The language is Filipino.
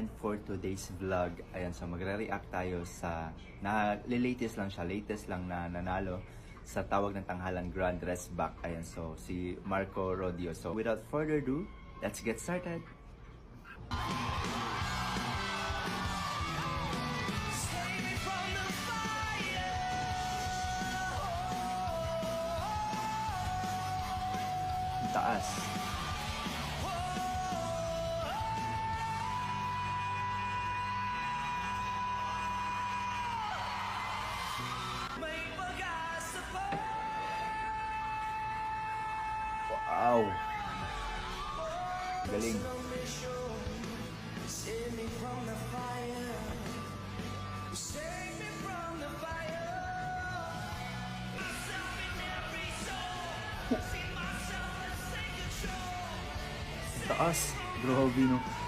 And for today's vlog, ayan, so magre-react tayo sa, latest lang na nanalo sa tawag ng tanghalan Grand Dress Back. Ayan, so si Marco Rodio. So without further ado, let's get started! Taas. Wow! Galing. Taas. Grabe no.